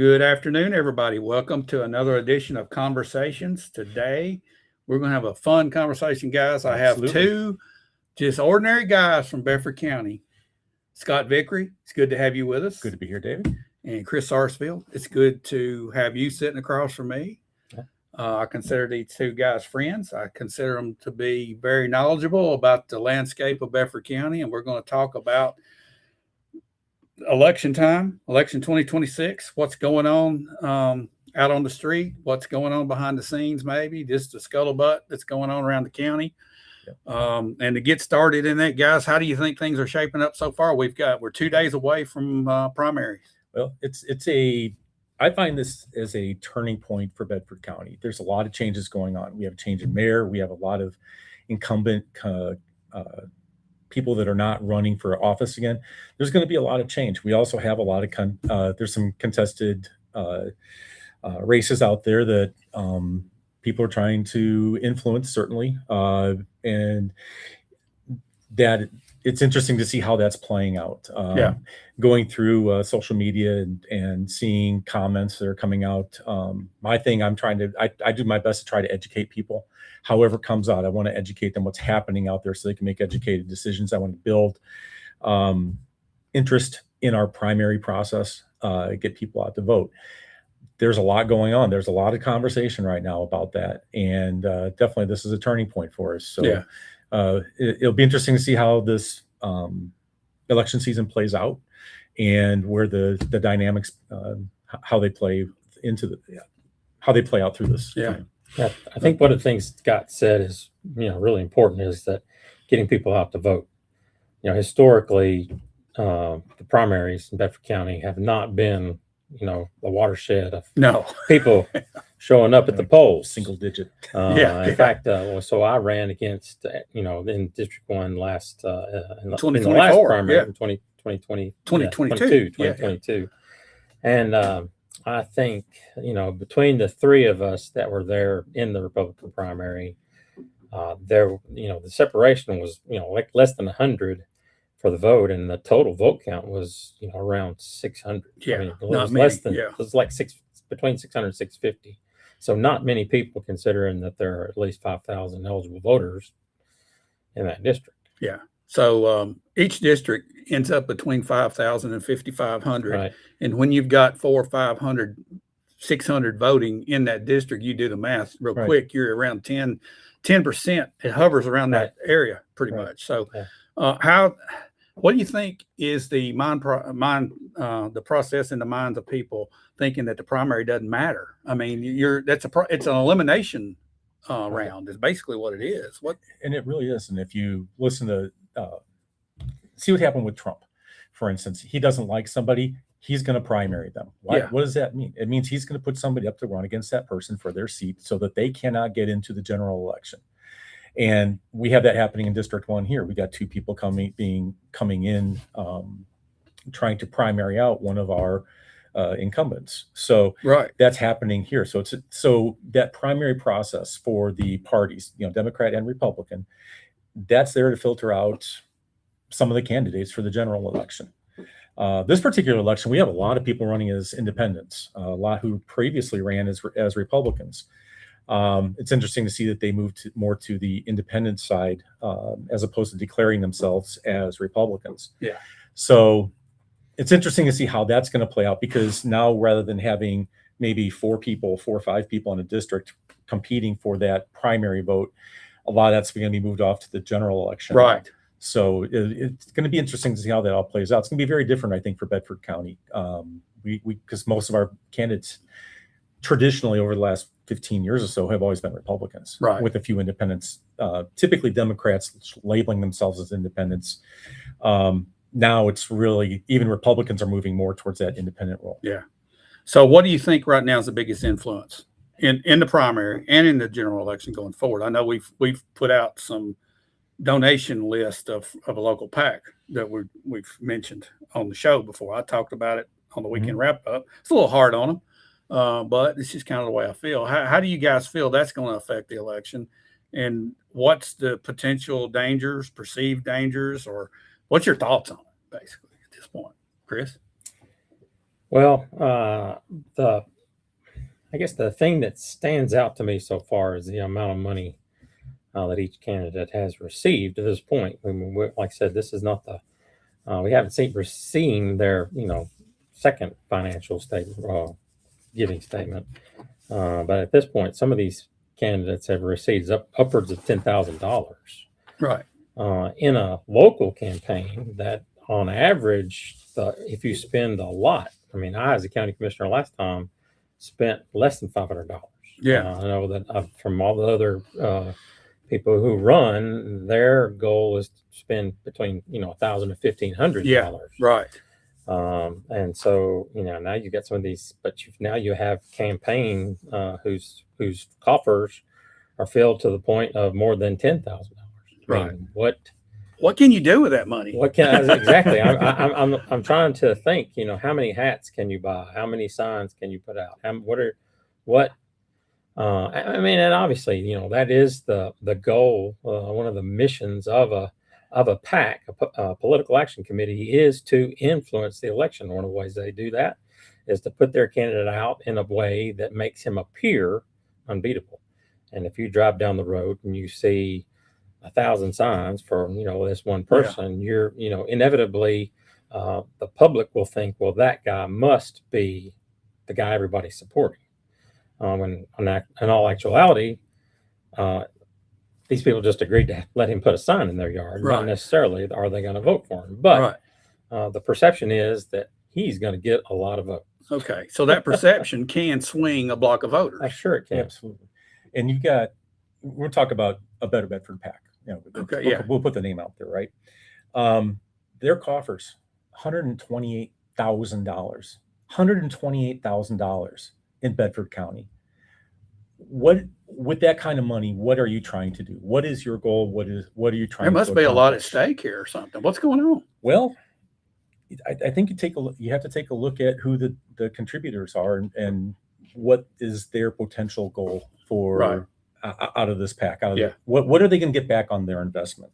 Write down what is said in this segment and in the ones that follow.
Good afternoon, everybody. Welcome to another edition of Conversations. Today, we're going to have a fun conversation, guys. I have two just ordinary guys from Bedford County. Scott Vicary, it's good to have you with us. Good to be here, David. And Chris Sarsfield, it's good to have you sitting across from me. Yeah. I consider these two guys friends. I consider them to be very knowledgeable about the landscape of Bedford County, and we're going to talk about election time, election 2026, what's going on out on the street, what's going on behind the scenes, maybe just the scuttlebutt that's going on around the county. Yeah. And to get started in that, guys, how do you think things are shaping up so far? We're 2 days away from primaries. Well, I find this as a turning point for Bedford County. There's a lot of changes going on. We have a change in mayor. We have a lot of incumbent people that are not running for office again. There's going to be a lot of change. We also have a lot of there's some contested races out there that people are trying to influence, certainly, and that it's interesting to see how that's playing out. Going through social media and seeing comments that are coming out. My thing, I do my best to try to educate people. However it comes out, I want to educate them what's happening out there so they can make educated decisions. I want to build interest in our primary process, get people out to vote. There's a lot going on. There's a lot of conversation right now about that. And definitely this is a turning point for us. So it'll be interesting to see how this election season plays out and where the dynamics, how they play out through this. Yeah, I think one of the things Scott said is, really important is that getting people out to vote. Historically, the primaries in Bedford County have not been, the watershed of people showing up at the polls. Single digit. In fact, so I ran against, in District 1 last, in the last primary in 2022. And I think, between the three of us that were there in the Republican primary, the separation was, like less than 100 for the vote, and the total vote count was, around 600. Yeah, it was like between 600 and 650. So not many people, considering that there are at least 5,000 eligible voters in that district. Yeah. So each district ends up between 5,000 and 5,500. Right. And when you've got 400, 500, 600 voting in that district, you do the math real quick. You're around 10%. It hovers around that area pretty much. So what do you think is the the process in the minds of people thinking that the primary doesn't matter? I mean, it's an elimination round is basically what it is. And it really is. And if you listen to see what happened with Trump, for instance, he doesn't like somebody, he's going to primary them. What does that mean? It means he's going to put somebody up to run against that person for their seat so that they cannot get into the general election. And we have that happening in District 1 here. We got two people coming in, trying to primary out one of our incumbents. So that's happening here. So that primary process for the parties, Democrat and Republican, that's there to filter out some of the candidates for the general election. This particular election, we have a lot of people running as independents, a lot who previously ran as Republicans. It's interesting to see that they moved more to the independent side as opposed to declaring themselves as Republicans. Yeah. So it's interesting to see how that's going to play out, because now rather than having maybe 4 or 5 people in a district competing for that primary vote, a lot of that's going to be moved off to the general election. Right. So it's going to be interesting to see how that all plays out. It's going to be very different, I think, for Bedford County. Because most of our candidates traditionally over the last 15 years or so have always been Republicans, with a few independents, typically Democrats labeling themselves as independents. Now it's really, even Republicans are moving more towards that independent role. Yeah. So what do you think right now is the biggest influence in the primary and in the general election going forward? I know we've put out some donation list of a local PAC that we've mentioned on the show before. I talked about it on the weekend wrap up. It's a little hard on them, but it's just kind of the way I feel. How do you guys feel that's going to affect the election? And what's the potential dangers, perceived dangers, or what's your thoughts on it, basically, at this point, Chris? Well, I guess the thing that stands out to me so far is the amount of money that each candidate has received to this point. I mean, like I said, this is not the we haven't seen their second financial statement, giving statement. But at this point, some of these candidates have received upwards of $10,000. Right. In a local campaign, that on average, if you spend a lot, I mean, I as a county commissioner last time spent less than $500. Yeah. I know that from all the other people who run, their goal is to spend between $1,000 and $1,500. Yeah. Right. And so now you get some of these, but now you have campaign whose coffers are filled to the point of more than $10,000. Right. I mean, what can you do with that money? what can exactly? I'm trying to think. How many hats can you buy? How many signs can you put out? I mean, and obviously, that is the goal. One of the missions of a PAC, a political action committee, is to influence the election. One of the ways they do that is to put their candidate out in a way that makes him appear unbeatable. And if you drive down the road and you see 1,000 signs for this one person, you're inevitably the public will think, well, that guy must be the guy everybody's supporting. In all actuality, these people just agreed to let him put a sign in their yard. Right. Not necessarily are they going to vote for him, but the perception is that he's going to get a lot of votes. Okay, so that perception can swing a block of voters. Sure it can. Absolutely. And we'll talk about a Better Bedford PAC. Okay, we'll put the name out there, right? Their coffers, $128,000 in Bedford County. With that kind of money, what are you trying to do? What is your goal? What are you trying? There must to be a lot at accomplish? stake here or something. What's going on? Well, I think you have to take a look at who the contributors are and what is their potential goal for out of this PAC. What are they going to get back on their investment?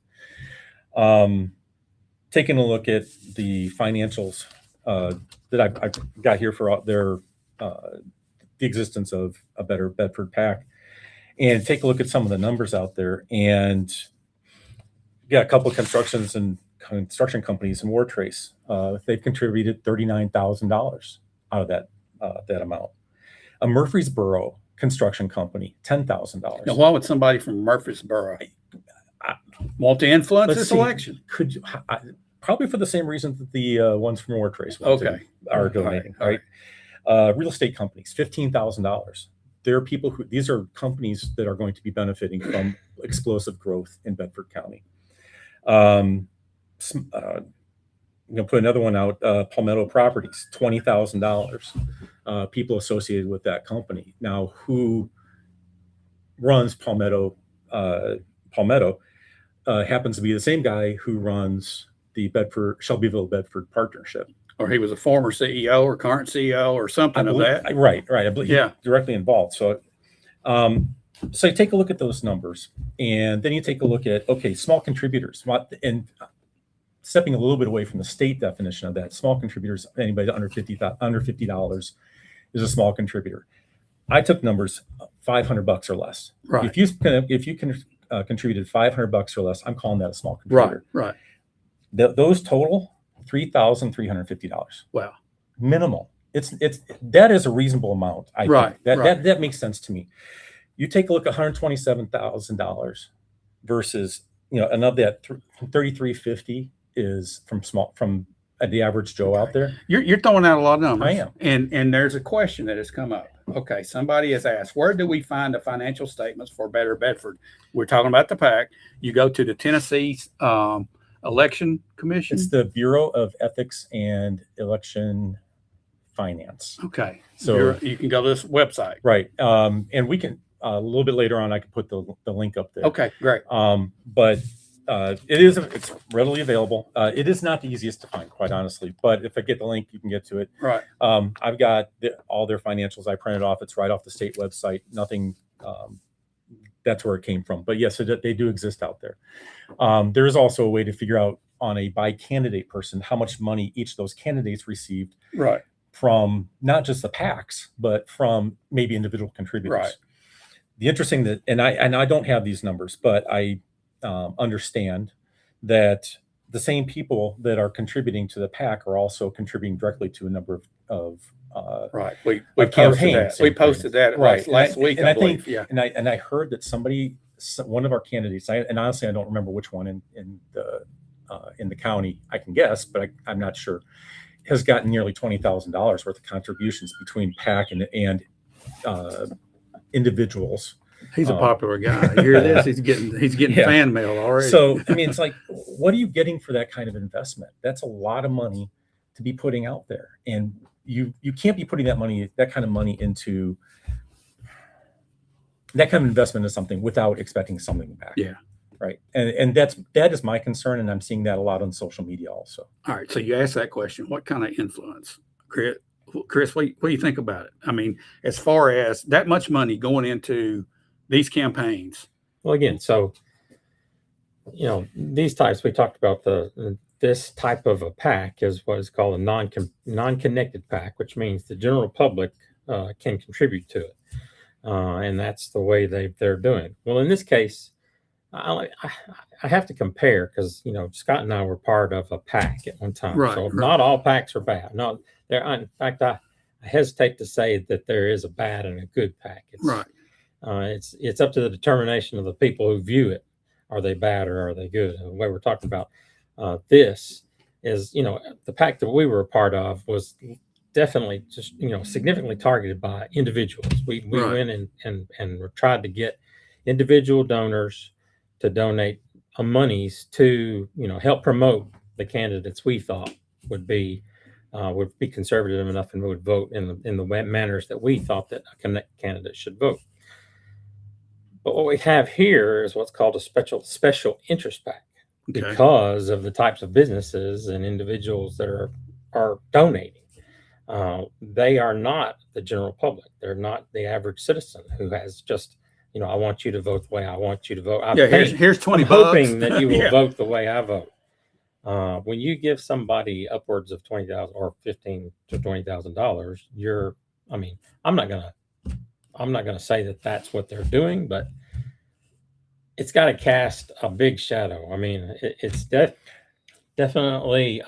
Taking a look at the financials that I've got here for the existence of a Better Bedford PAC, and take a look at some of the numbers out there. And got a couple of construction companies in Wartrace. They've contributed $39,000 out of that amount. A Murfreesboro construction company, $10,000. Now, why would somebody from Murfreesboro want to influence this election? Probably for the same reason that the ones from Wartrace are donating, right? Real estate companies, $15,000. There are people these are companies that are going to be benefiting from explosive growth in Bedford County. Put another one out, Palmetto Properties, $20,000. People associated with that company. Now, who runs Palmetto? Palmetto happens to be the same guy who runs the Shelbyville Bedford Partnership. Or he was a former CEO or current CEO or something of that. Right. I believe he's directly involved. So, so you take a look at those numbers, and then you take a look at, small contributors. And stepping a little bit away from the state definition of that, small contributors, anybody under $50 is a small contributor. I took numbers $500 or less. Right. If you contributed $500 or less, I'm calling that a small contributor. Right. Those total $3,350. Wow. Minimal. That is a reasonable amount. I think that makes sense to me. You take a look at $127,000 versus another that $3,350 is from the average Joe out there. You're throwing out a lot of numbers. I am. And there's a question that has come up. Okay, somebody has asked, where do we find the financial statements for Better Bedford? We're talking about the PAC. You go to the Tennessee Election Commission. It's the Bureau of Ethics and Election Finance. Okay, so you can go to this website. Right, and we can a little bit later on. I can put the link up there. Okay, great. But it's readily available. It is not the easiest to find, quite honestly. But if I get the link, you can get to it. Right. I've got all their financials. I printed off. It's right off the state website. Nothing. That's where it came from. But yes, they do exist out there. There is also a way to figure out on a by candidate person how much money each of those candidates received. Right. from not just the PACs, but from maybe individual contributors. Right. The interesting that, and I don't have these numbers, but I understand that the same people that are contributing to the PAC are also contributing directly to a number of Right. We of posted that. campaigns. We posted that right last week, I believe. think, and I heard that one of our candidates, and honestly I don't remember which one in the county, I can guess, but I'm not sure, has gotten nearly $20,000 worth of contributions between PAC and individuals. He's a popular guy. You hear this? He's getting Yeah. fan mail already. So I mean, it's like, what are you getting for that kind of investment? That's a lot of money to be putting out there, and you can't be putting that kind of money into that kind of investment in something without expecting something back. Yeah. Right. And that is my concern, and I'm seeing that a lot on social media also. All right. So you asked that question. What kind of influence, Chris? What do you think about it? I mean, as far as that much money going into these campaigns. Well, again, so these types we talked about, this type of a PAC is what is called a non-connected PAC, which means the general public can contribute to it, and that's the way they're doing. Well, in this case, I have to compare because Scott and I were part of a PAC at one time. Right, so right. Not all PACs are bad. No, in fact, I hesitate to say that there is a bad and a good PAC. Right. It's up to the determination of the people who view it. Are they bad or are they good? And the way we're talking about this is, the PAC that we were a part of was definitely just, significantly targeted by individuals. We Right. went and tried to get individual donors to donate monies to, help promote the candidates we thought would be conservative enough and would vote in the manners that we thought that a candidate should vote. But what we have here is what's called a special interest PAC, Okay. because of the types of businesses and individuals that are donating. They are not the general public. They're not the average citizen who has just, I want you to vote the way I want you to vote. Here's $20. I'm hoping that you will Yeah. vote the way I vote. When you give somebody upwards of $20,000 or $15,000 to $20,000, I'm not gonna say that that's what they're doing, but it's got to cast a big shadow. I mean, it's definitely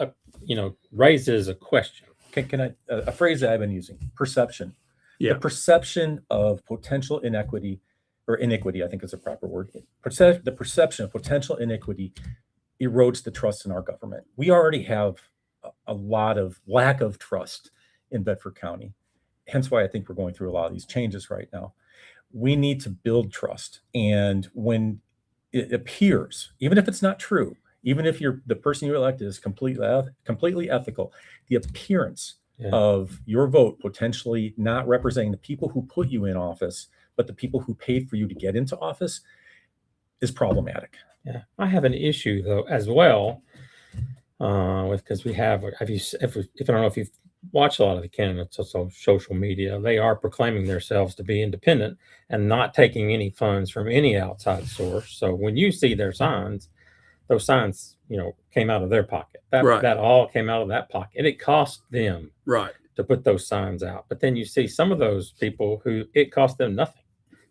raises a question. Can I a phrase that I've been using? Perception. Yeah. The perception of potential inequity, or iniquity, I think is a proper word. The perception of potential iniquity erodes the trust in our government. We already have a lot of lack of trust in Bedford County. Hence why I think we're going through a lot of these changes right now. We need to build trust. And when it appears, even if it's not true, even if the person you elected is completely ethical, the appearance of your vote potentially not representing the people who put you in office, but the people who paid for you to get into office is problematic. Yeah, I have an issue though as well, because we have. If I don't know if you've watched a lot of the candidates on social media, they are proclaiming themselves to be independent and not taking any funds from any outside source. So when you see their signs, those signs, came out of their pocket. That all came out of that pocket. It cost them to put those signs out. But then you see some of those people who it cost them nothing.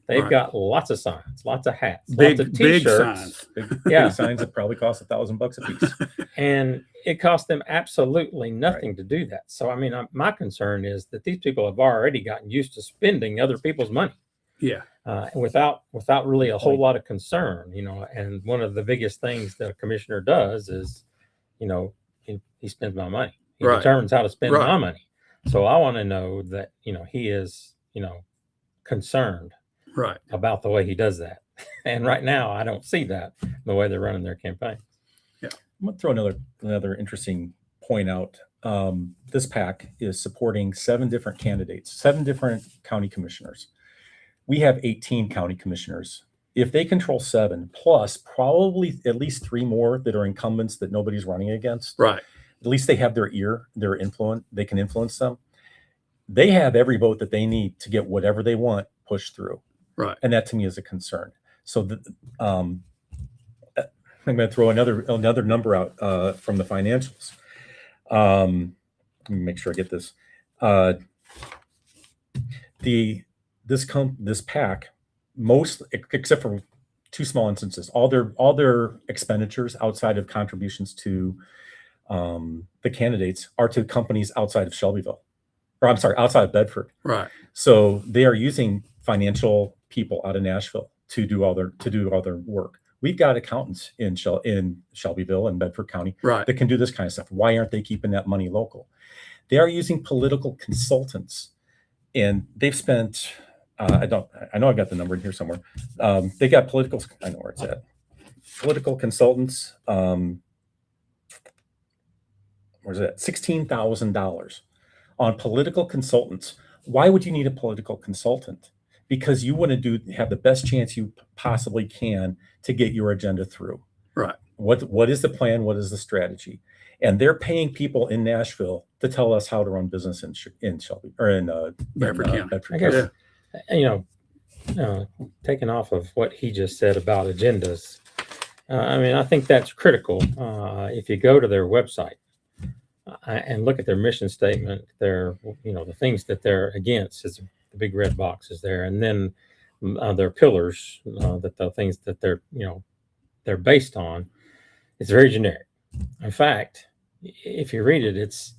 They've got lots of signs, lots of hats, lots of big t-shirts. signs. Big signs that probably cost $1,000 a piece. And it cost them absolutely nothing to do that. So, my concern is that these people have already gotten used to spending other people's money. Yeah. Without really a whole lot of concern, and one of the biggest things that a commissioner does is, he spends my money. He determines how to spend my money. So I want to know that, he is, concerned about the way he does that. And right now I don't see that in the way they're running their campaign. Yeah. I'm going to throw another interesting point out. This PAC is supporting 7 different candidates, 7 different county commissioners. We have 18 county commissioners. If they control 7 plus probably at least 3 more that are incumbents that nobody's running against, at least they have their influence, they can influence them. They have every vote that they need to get whatever they want pushed through. And that to me is a concern. So I'm going to throw another number out from the financials. Let me make sure I get this. Uh, this PAC, most except for two small instances, all their expenditures outside of contributions to the candidates are to companies outside of Shelbyville, or I'm sorry, outside of Bedford. Right. So they are using financial people out of Nashville to do all their work. We've got accountants in Shelbyville and Bedford County Right. that can do this kind of stuff. Why aren't they keeping that money local? They are using political consultants, and they've spent. I know I've got the number in here somewhere. They got political. I know where it's at. Political consultants. Where's it at? $16,000 on political consultants. Why would you need a political consultant? Because you want to have the best chance you possibly can to get your agenda through. Right. What is the plan? What is the strategy? And they're paying people in Nashville to tell us how to run business in Shelby or in Bedford County. Bedford I County. guess, taking off of what he just said about agendas, I think that's critical. If you go to their website and look at their mission statement, the things that they're against is the big red box is there, and then their pillars, that the things that they're based on, it's very generic. In fact, if you read it, it's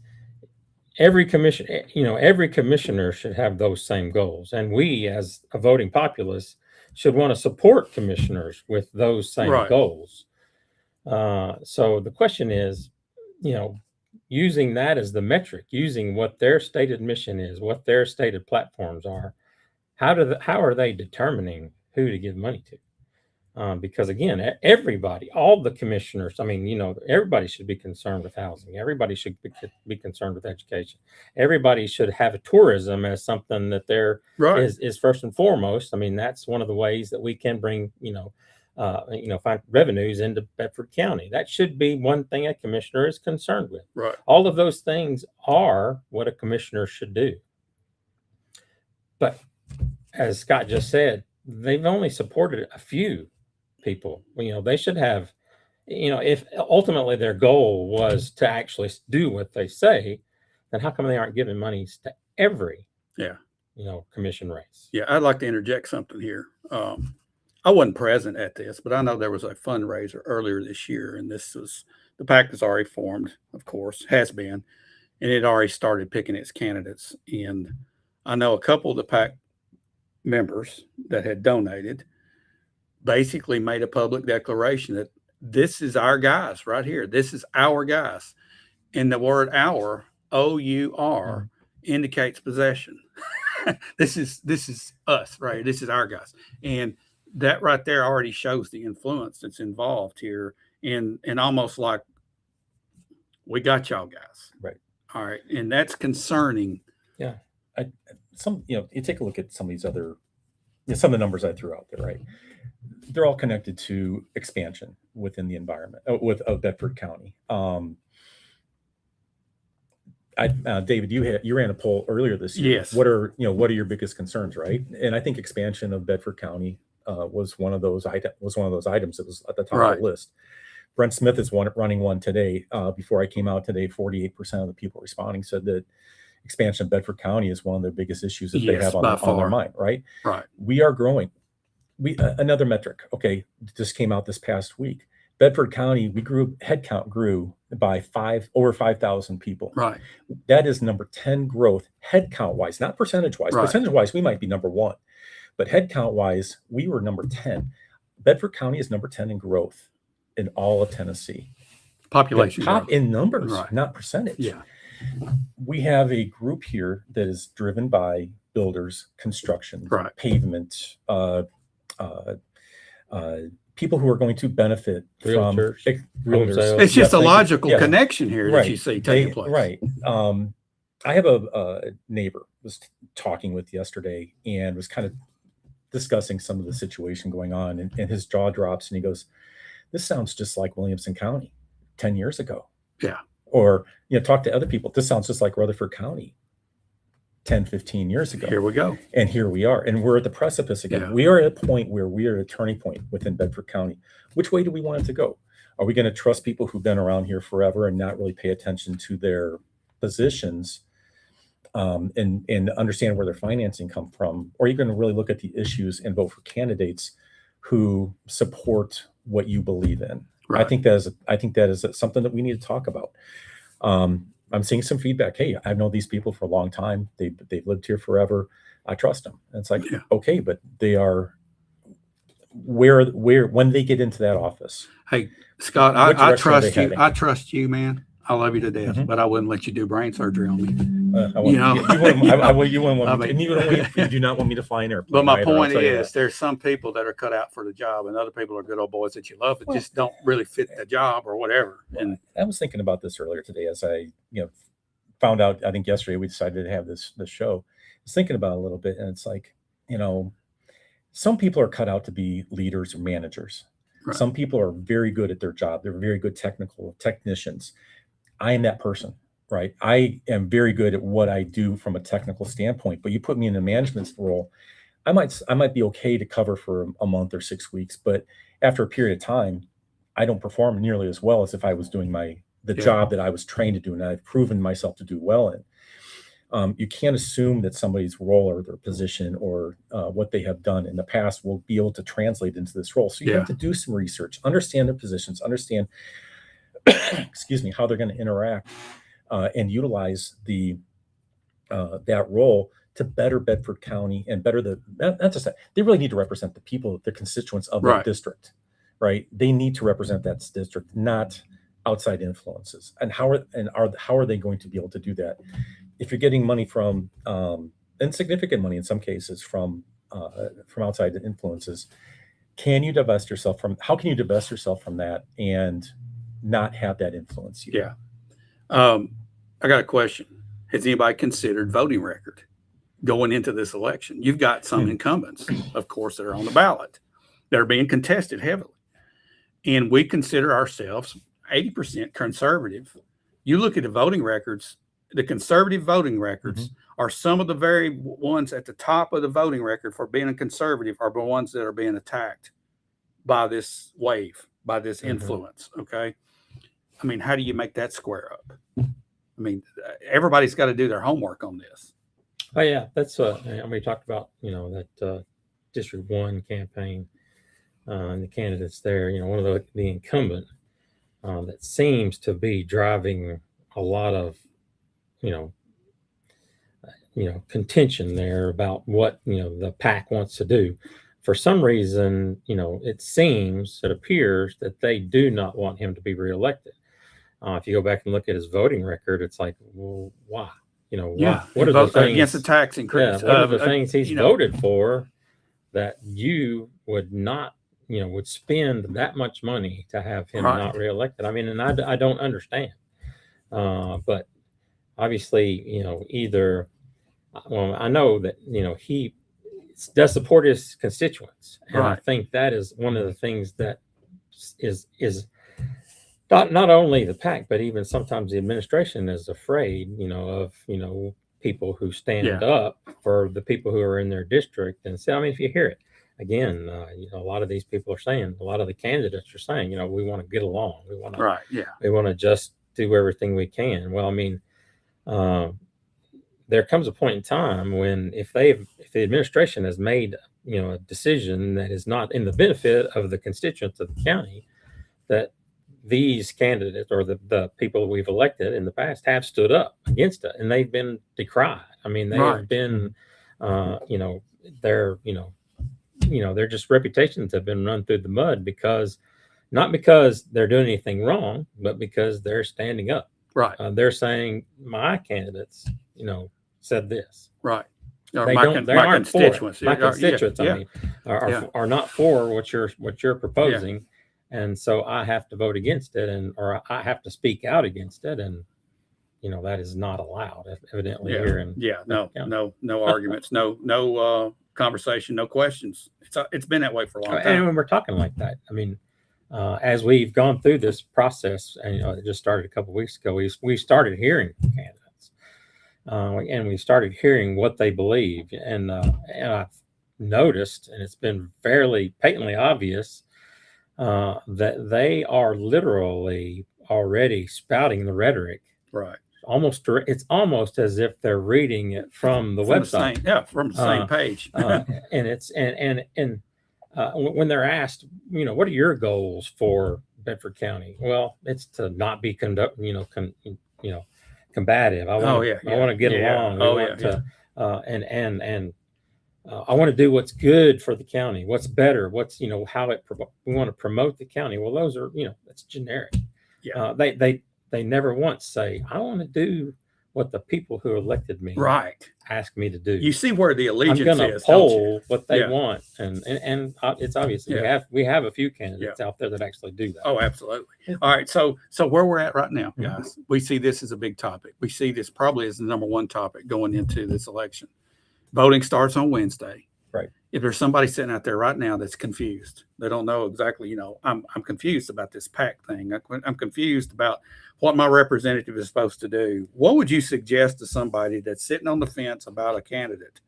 every commissioner should have those same goals, and we as a voting populace should want to support commissioners with those same Right. goals. So the question is, using that as the metric, using what their stated mission is, what their stated platforms are, how are they determining who to give money to? Because again, everybody, all the commissioners, everybody should be concerned with housing. Everybody should be concerned with education. Everybody should have tourism as something that Right. is first and foremost. That's one of the ways that we can bring, find revenues into Bedford County. That should be one thing a commissioner is concerned with. Right. All of those things are what a commissioner should do. But as Scott just said, they've only supported a few people. They should have, if ultimately their goal was to actually do what they say, then how come they aren't giving monies to every commission race? Yeah, I'd like to interject something here. I wasn't present at this, but I know there was a fundraiser earlier this year, and the PAC was already formed, of course, has been, and it already started picking its candidates. And I know a couple of the PAC members that had donated basically made a public declaration that this is our guys right here. This is our guys. And the word our, O-U-R, indicates possession. This is us, right? This is our guys. And that right there already shows the influence that's involved here, and almost like, we got y'all guys. Right. All right. And that's concerning. Yeah. You take a look at some of these other, some of the numbers I threw out there, right? They're all connected to expansion within the environment of Bedford County. David, you ran a poll earlier this year. Yes. What are your biggest concerns, right? And I think expansion of Bedford County was one of those items that was at the top of the list. Brent Smith is running one today. Before I came out today, 48% of the people responding said that expansion of Bedford County is one of their biggest issues that they have on their mind, right? Right. We are growing. Another metric, just came out this past week. Bedford County, headcount grew by over 5,000 people. Right. That is number 10 growth, headcount wise, not percentage wise. Right. Percentage wise, we might be number 1, but headcount wise, we were number 10. Bedford County is number 10 in growth in all of Tennessee. Population top growth. In numbers, Right. not percentage. Yeah. We have a group here that is driven by builders, construction, Right. pavement, people who are going to benefit Realtors, from realtors. sales. It's just a thank you. logical Yeah. connection here that you see taking place. Right. I have a neighbor was talking with yesterday and was kind of discussing some of the situation going on, and his jaw drops and he goes, "This sounds just like Williamson County 10 years ago." Yeah. Or, talk to other people. This sounds just like Rutherford County 10, 15 years ago. Here we go. And here we are. And we're at the precipice again. Yeah. We are at a point where we are at a turning point within Bedford County. Which way do we want it to go? Are we going to trust people who've been around here forever and not really pay attention to their positions? and understand where their financing come from, or you're going to really look at the issues and vote for candidates who support what you believe in. Right. I think that is something that we need to talk about. I'm seeing some feedback. Hey, I've known these people for a long time. They've lived here forever. I trust them. And it's like, Yeah. okay, but they are where when they get into that office. Hey, Scott, What I direction are they trust you. heading? I trust you, man. I love you to death, Mhm. but I wouldn't let you do brain surgery on me. You wouldn't You want I me to, mean- and you do not want me to fly an airplane. But my either, I'll point tell you is, that. there's some people that are cut out for the job, and other people are good old boys that you love, but Well- just don't really fit the job or whatever. And I was thinking about this earlier today as I, found out, I think yesterday we decided to have this show. I was thinking about it a little bit, and it's like, some people are cut out to be leaders or managers. Right. Some people are very good at their job. They're very good technical technicians. I am that person, right? I am very good at what I do from a technical standpoint, but you put me in a management role, I might be okay to cover for a month or 6 weeks, but after a period of time, I don't perform nearly as well as if I was doing the Yeah. job that I was trained to do and I've proven myself to do well in. You can't assume that somebody's role or their position or what they have done in the past will be able to translate into this role. So you Yeah. have to do some research, understand their positions, understand, excuse me, how they're going to interact and utilize that role to better Bedford County and better not just that, they really need to represent the people, the constituents of Right. that district, right? They need to represent that district, not outside influences. And how are they going to be able to do that? If you're getting money from insignificant money in some cases from outside influences, how can you divest yourself from that and not have that influence you? Yeah. I got a question. Has anybody considered voting record going into this election? You've got some incumbents, of course, that are on the ballot that are being contested heavily. And we consider ourselves 80% conservative. You look at the voting records, the conservative voting records are some of the very ones at the top of the voting record for being a conservative are the ones that are being attacked by this wave, by this influence. Okay. I mean, how do you make that square up? I mean, everybody's got to do their homework on this. Oh yeah, that's we talked about that District 1 campaign and the candidates there. One of the incumbent that seems to be driving a lot of contention there about what the PAC wants to do. For some reason, it appears that they do not want him to be reelected. If you go back and look at his voting record, it's like, well, why? Yeah. What are the things against the tax increase? Yeah, what are the things he's voted for that you would not, would spend that much money to have him not reelected? I mean, and I don't understand. But obviously, either, well, I know that, he does support his constituents. And I think that is one of the things that is not only the PAC, but even sometimes the administration is afraid, of people who stand up for the people who are in their district. And so, I mean, if you hear it again, a lot of these people are saying, a lot of the candidates are saying, we want to get along, we want to, we want to just do everything we can. Well, I mean, there comes a point in time when if the administration has made a decision that is not in the benefit of the constituents of the county, that these candidates or the people we've elected in the past have stood up against it, and they've been decried. I mean, they have been, their just reputations have been run through the mud not because they're doing anything wrong, but because they're standing up. Right. They're saying my candidates, said this. Right. They aren't constituents. For it. My constituents, I mean, are not for what you're proposing. Yeah. And so I have to vote against it, or I have to speak out against it, and that is not allowed, evidently here. No arguments, no conversation, no questions. It's been that way for a long time. And when we're talking like that, I mean, as we've gone through this process, and it just started a couple of weeks ago, we started hearing candidates, and we started hearing what they believe, and I've noticed, and it's been fairly patently obvious. That they are literally already spouting the rhetoric it's almost as if they're reading it from the website. From the same page. And it's when they're asked, what are your goals for Bedford County? Well, it's to not be combative. I want to get along. We want to, I want to do what's good for the county, what's better, what's how we want to promote the county. Well, those are it's generic. Yeah. They never once say, I want to do what the people who elected me ask me to do. You see where the allegiance I'm going to is. poll what they want, and it's obvious we have a few candidates Yeah. out there that actually do that. Oh, absolutely. All right. So where we're at right now, guys, we see this as a big topic. We see this probably as the number one topic going into this election. Voting starts on Wednesday. Right. If there's somebody sitting out there right now that's confused, they don't know exactly, I'm confused about this PAC thing. I'm confused about what my representative is supposed to do. What would you suggest to somebody that's sitting on the fence about a candidate?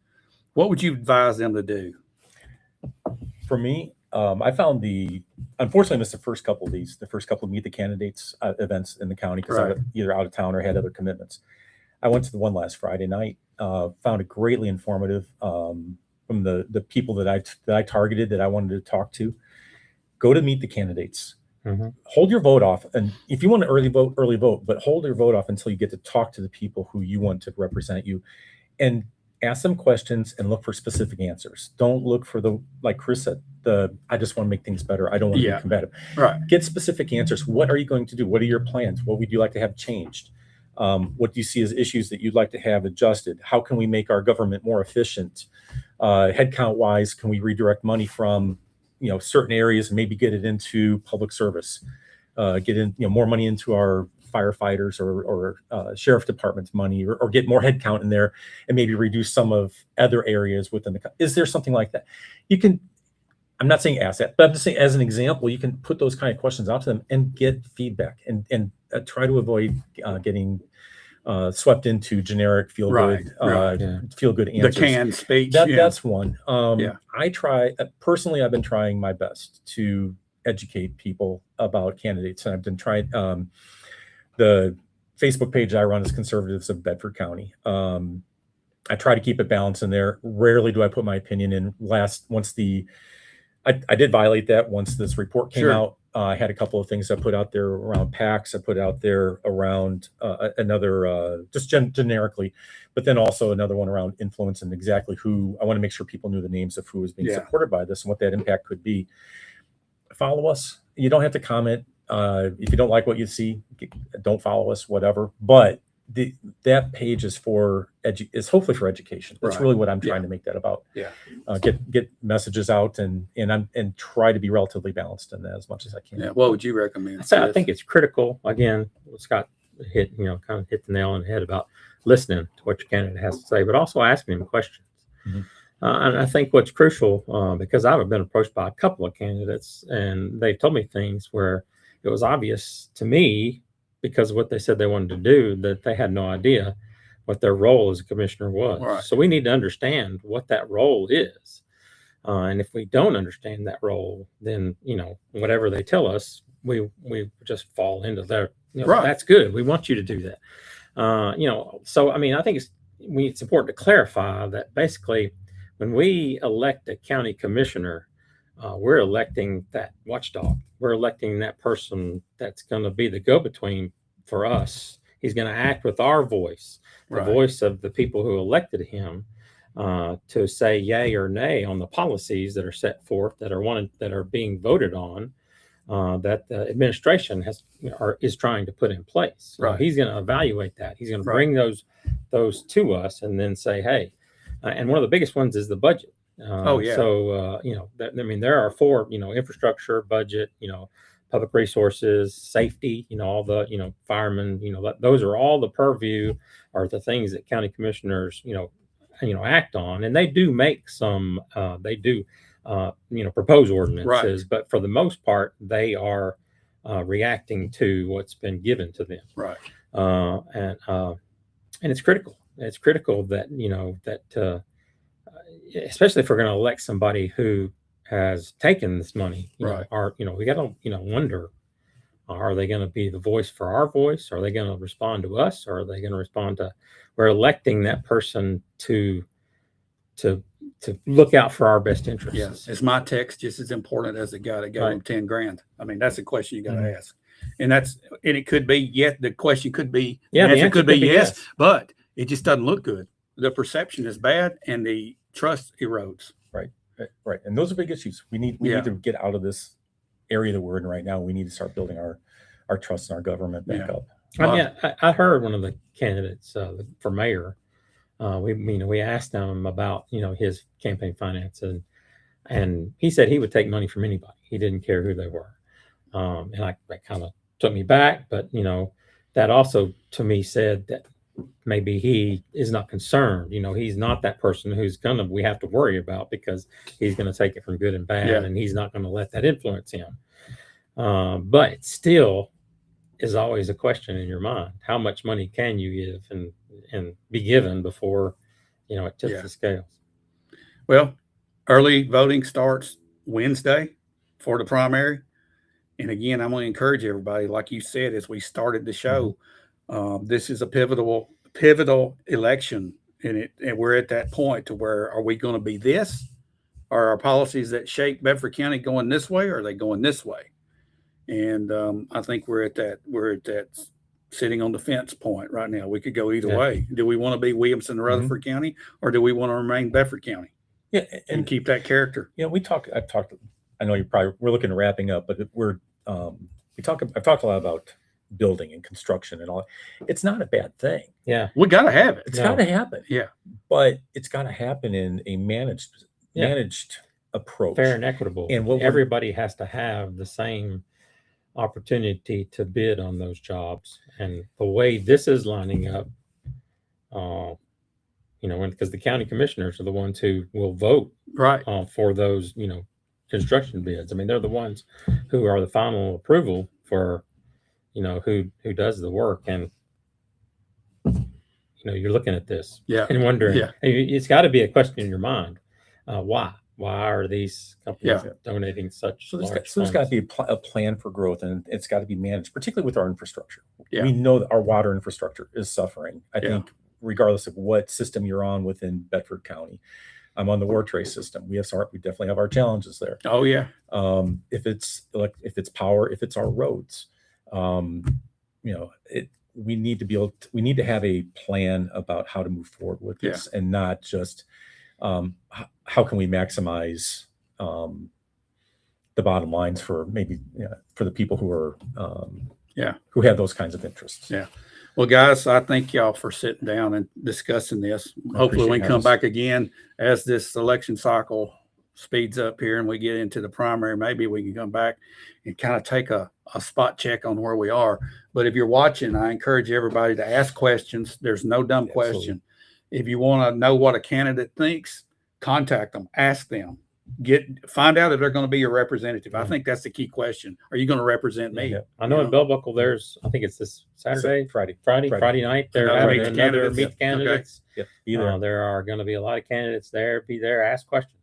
What would you advise them to do? For me, I found unfortunately missed the first couple of Meet the Candidates events in the county because I was either out of town or had other commitments. I went to the one last Friday night, found it greatly informative from the people that I targeted that I wanted to talk to. Go to Meet the Candidates. Mm-hmm. Hold your vote off, and if you want to early vote, but hold your vote off until you get to talk to the people who you want to represent you, and ask them questions and look for specific answers. Don't look for like Chris said, I just want to make things better. I don't want to be combative. Right. Get specific answers. What are you going to do? What are your plans? What would you like to have changed? What do you see as issues that you'd like to have adjusted? How can we make our government more efficient? Headcount wise, can we redirect money from certain areas and maybe get it into public service? Get in more money into our firefighters or sheriff department's money, or get more headcount in there and maybe reduce some of other areas within is there something like that? I'm not saying ask that, but I'm just saying as an example, you can put those kind of questions out to them and get feedback and try to avoid getting swept into generic feel good answers. The canned speech. That's one. I try personally. I've been trying my best to educate people about candidates, and I've been trying. The Facebook page I run is Conservatives of Bedford County. I try to keep it balanced in there. Rarely do I put my opinion in. I did violate that once this report came out. I had a couple of things I put out there around PACs. I put out there around another, just generically, but then also another one around influence and exactly who. I want to make sure people knew the names of who was being supported by this and what that impact could be. Follow us. You don't have to comment. If you don't like what you see, don't follow us, whatever. But that page is is hopefully for education. That's really what I'm trying to make that about. Get messages out and try to be relatively balanced in that as much as I can. What would you recommend? I think it's critical. Again, Scott hit kind of hit the nail on the head about listening to what your candidate has to say, but also asking them questions. Mm-hmm. And I think what's crucial, because I've been approached by a couple of candidates, and they've told me things where it was obvious to me, because of what they said they wanted to do, that they had no idea what their role as a commissioner was. Right. So we need to understand what that role is. And if we don't understand that role, then, whatever they tell us, we just fall into their, that's good. We want you to do that. So, I think it's important to clarify that basically when we elect a county commissioner, we're electing that watchdog. We're electing that person that's going to be the go-between for us. He's going to act with our voice, the voice of the people who elected him, to say yay or nay on the policies that are set forth, that are being voted on, that the administration is trying to put in place. He's going to evaluate that. He's going to bring those to us and then say, hey, and one of the biggest ones is the budget. So, there are four, infrastructure, budget, public resources, safety, all the, firemen, those are all the purview or the things that county commissioners, act on. And they do make some, propose ordinances, but for the most part, they are reacting to what's been given to them. Right. And it's critical. It's critical that, especially if we're going to elect somebody who has taken this money, we got to, wonder Are they going to be the voice for our voice? Are they going to respond to us? Or are they going to respond to? We're electing that person to look out for our best interests. Yes. Is my text just as important as the guy that gave Right. him 10 grand? I mean, that's a question you got to Mhm. ask. And it could be, yes, the question could be, Yeah, the the answer could be yes, yes. but it just doesn't look good. The perception is bad and the trust erodes. Right. And those are big issues. We need Yeah. to get out of this area that we're in right now. We need to start building our trust in our government back Yeah. up. I mean, I heard one of the candidates for mayor. We asked him about his campaign finance, and he said he would take money from anybody. He didn't care who they were, and that kind of took me back. But that also to me said that maybe he is not concerned. He's not that person we have to worry about, because he's gonna take it from good and bad, Yeah. and he's not gonna let that influence him. But it still is always a question in your mind: how much money can you give and be given before it tips Yeah. the scales? Well, early voting starts Wednesday for the primary. And again, I'm going to encourage everybody, like you said, as we started the show, this is a pivotal election. And we're at that point to where, are we going to be this? Are our policies that shape Bedford County going this way, or are they going this way? And I think we're at that sitting on the fence point right now. We could go either Yeah. way. Do we want to be Williamson, Rutherford County, or do we want to remain Bedford County Yeah, and keep that character? I've talked. I know we're looking at wrapping up, but I've talked a lot about building and construction and all. It's not a bad thing. Yeah, We got to have it. It's got to happen. Yeah. But it's got to happen in a managed approach. fair and equitable. And what everybody has to have the same opportunity to bid on those jobs. And the way this is lining up, because the county commissioners are the ones who will vote Right. for those, construction bids. I mean, they're the ones who are the final approval for, who does the work. And, you're looking at this Yeah. and wondering, Yeah. it's got to be a question in your mind. Why are these companies Yeah. donating such So large there's got to funds? be a plan for growth, and it's got to be managed, particularly with our infrastructure. Yeah. We know that our water infrastructure is suffering. I Yeah. think regardless of what system you're on within Bedford County. I'm on the War Trace system. We definitely have our challenges there. Oh yeah. If it's power, if it's our roads, we need to have a plan about how to move forward with this, and not just how can we maximize the bottom lines for for the people who are who have those kinds of interests. Yeah. Well, guys, I thank y'all for sitting down and discussing this. Hopefully we can come back again as this election cycle speeds up here and we get into the primary. Maybe we can come back and kind of take a spot check on where we are. But if you're watching, I encourage everybody to ask questions. There's no dumb question. If you want to know what a candidate thinks, contact them, ask them. Find out if they're going to be your representative. I think that's the key question. Are you going to represent me? Yeah. I know in Bell Buckle, I think it's this Friday night. They're having another meet candidates. Okay. There are going to be a lot of candidates there. Be there, ask questions.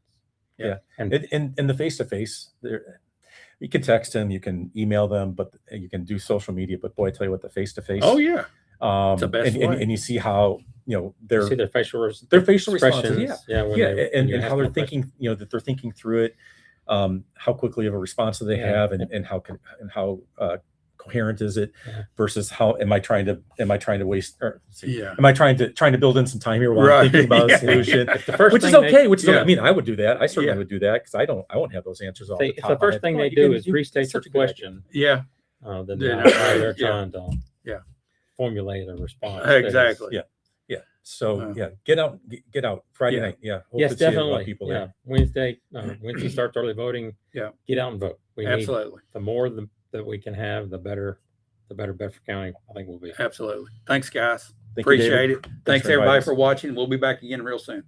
Yeah. And the face-to-face, you can text them, you can email them, but you can do social media. But boy, I tell you what, the face-to-face. Oh yeah. It's the best way. And you see how you see their facial responses. And how they're thinking. thinking, that they're thinking through it, how quickly of a response do they have, and how coherent is it versus how am I trying to waste, or am I trying to build in some time here while I'm thinking about a solution, which is okay. I mean, I would do that. I certainly would do that, because I won't have those answers all the time. If the first thing they do is restate your question, then they're trying to formulate a response. Exactly. So get out Friday night. Hope yes, to see a lot definitely. of people there. Wednesday starts early voting. Get out and vote. Absolutely. The more that we can have, the better Bedford County, I think, will be. Absolutely. Thanks, guys. Thank you, Appreciate David. it. Thanks everybody for watching. We'll be back again real soon.